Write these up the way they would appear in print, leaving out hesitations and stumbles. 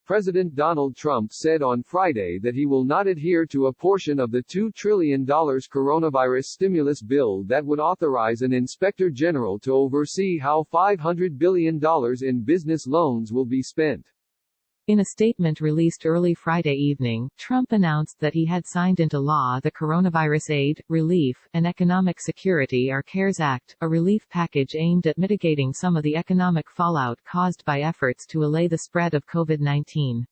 President Donald Trump said on Friday that he will not adhere to a portion of the $2 trillion coronavirus stimulus bill that would authorize an inspector general to oversee how $500 billion in business loans will be spent. In a statement released early Friday evening, Trump announced that he had signed into law the Coronavirus Aid, Relief, and Economic Security or CARES Act, a relief package aimed at mitigating some of the economic fallout caused by efforts to allay the spread of COVID-19.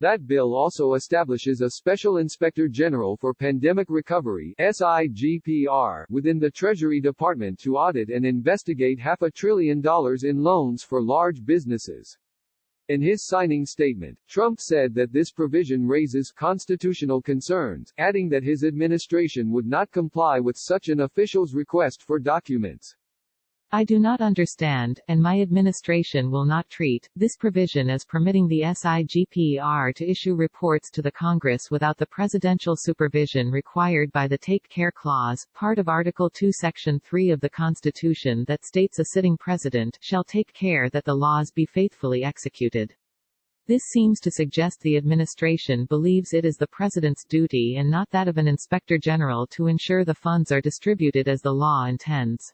That bill also establishes a Special Inspector General for Pandemic Recovery (SIGPR) within the Treasury Department to audit and investigate $500 billion in loans for large businesses. In his signing statement, Trump said that this provision raises constitutional concerns, adding that his administration would not comply with such an official's request for documents. I do not understand, and my administration will not treat, this provision as permitting the SIGPR to issue reports to the Congress without the presidential supervision required by the Take Care Clause, part of Article 2 Section 3 of the Constitution that states a sitting president shall take care that the laws be faithfully executed. This seems to suggest the administration believes it is the president's duty and not that of an inspector general to ensure the funds are distributed as the law intends.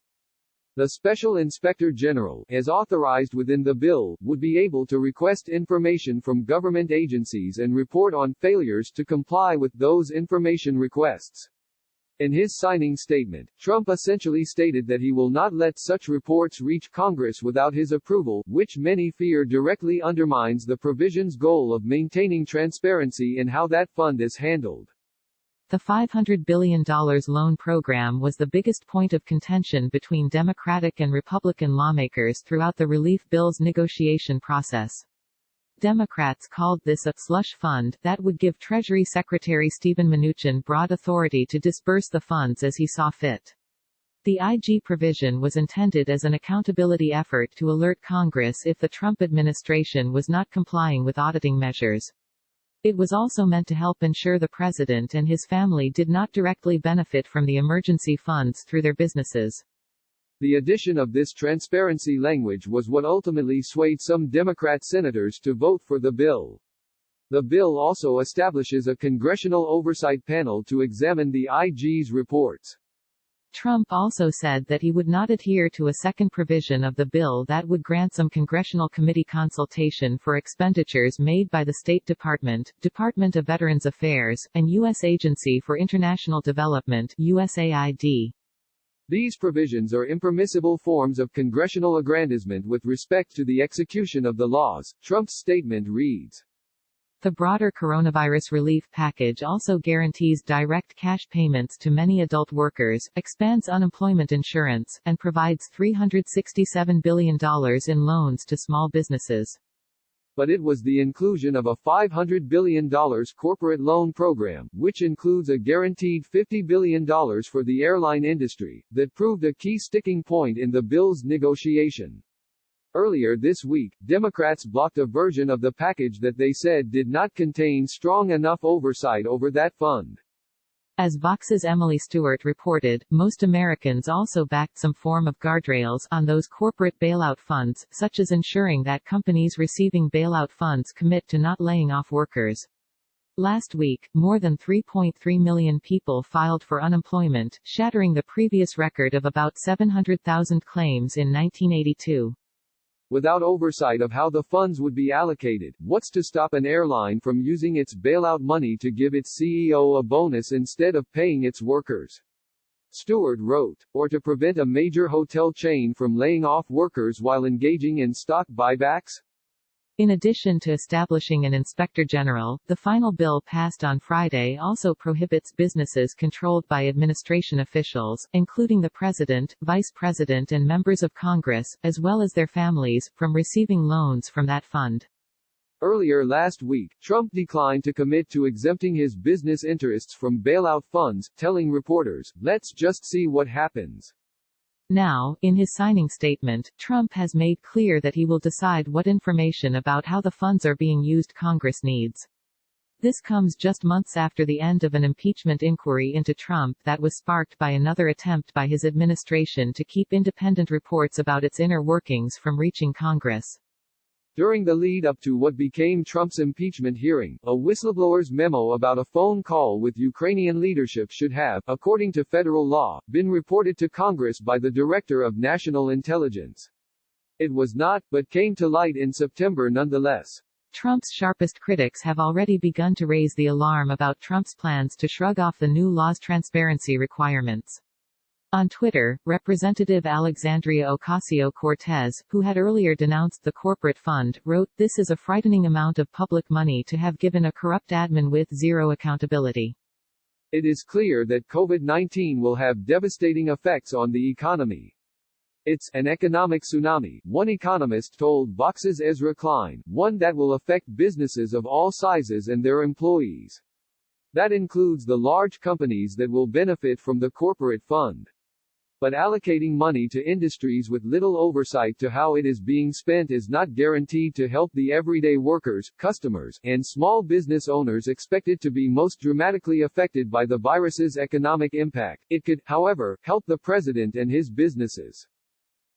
The Special Inspector General, as authorized within the bill, would be able to request information from government agencies and report on failures to comply with those information requests. In his signing statement, Trump essentially stated that he will not let such reports reach Congress without his approval, which many fear directly undermines the provision's goal of maintaining transparency in how that fund is handled. The $500 billion loan program was the biggest point of contention between Democratic and Republican lawmakers throughout the relief bill's negotiation process. Democrats called this a slush fund that would give Treasury Secretary Steven Mnuchin broad authority to disburse the funds as he saw fit. The IG provision was intended as an accountability effort to alert Congress if the Trump administration was not complying with auditing measures. It was also meant to help ensure the president and his family did not directly benefit from the emergency funds through their businesses. The addition of this transparency language was what ultimately swayed some Democrat senators to vote for the bill. The bill also establishes a congressional oversight panel to examine the IG's reports. Trump also said that he would not adhere to a second provision of the bill that would grant some congressional committee consultation for expenditures made by the State Department, Department of Veterans Affairs, and U.S. Agency for International Development (USAID). These provisions are impermissible forms of congressional aggrandizement with respect to the execution of the laws, Trump's statement reads. The broader coronavirus relief package also guarantees direct cash payments to many adult workers, expands unemployment insurance, and provides $367 billion in loans to small businesses. But it was the inclusion of a $500 billion corporate loan program, which includes a guaranteed $50 billion for the airline industry, that proved a key sticking point in the bill's negotiation. Earlier this week, Democrats blocked a version of the package that they said did not contain strong enough oversight over that fund. As Vox's Emily Stewart reported, most Americans also backed some form of guardrails on those corporate bailout funds, such as ensuring that companies receiving bailout funds commit to not laying off workers. Last week, more than 3.3 million people filed for unemployment, shattering the previous record of about 700,000 claims in 1982. Without oversight of how the funds would be allocated, what's to stop an airline from using its bailout money to give its CEO a bonus instead of paying its workers? Stewart wrote, or to prevent a major hotel chain from laying off workers while engaging in stock buybacks? In addition to establishing an inspector general, the final bill passed on Friday also prohibits businesses controlled by administration officials, including the president, vice president and members of Congress, as well as their families, from receiving loans from that fund. Earlier last week, Trump declined to commit to exempting his business interests from bailout funds, telling reporters, "Let's just see what happens." Now, in his signing statement, Trump has made clear that he will decide what information about how the funds are being used Congress needs. This comes just months after the end of an impeachment inquiry into Trump that was sparked by another attempt by his administration to keep independent reports about its inner workings from reaching Congress. During the lead-up to what became Trump's impeachment hearing, a whistleblower's memo about a phone call with Ukrainian leadership should have, according to federal law, been reported to Congress by the Director of National Intelligence. It was not, but came to light in September nonetheless. Trump's sharpest critics have already begun to raise the alarm about Trump's plans to shrug off the new law's transparency requirements. On Twitter, Representative Alexandria Ocasio-Cortez, who had earlier denounced the corporate fund, wrote, "This is a frightening amount of public money to have given a corrupt admin with zero accountability." It is clear that COVID-19 will have devastating effects on the economy. It's an economic tsunami, one economist told Vox's Ezra Klein, one that will affect businesses of all sizes and their employees. That includes the large companies that will benefit from the corporate fund. But allocating money to industries with little oversight to how it is being spent is not guaranteed to help the everyday workers, customers, and small business owners expected to be most dramatically affected by the virus's economic impact. It could, however, help the president and his businesses.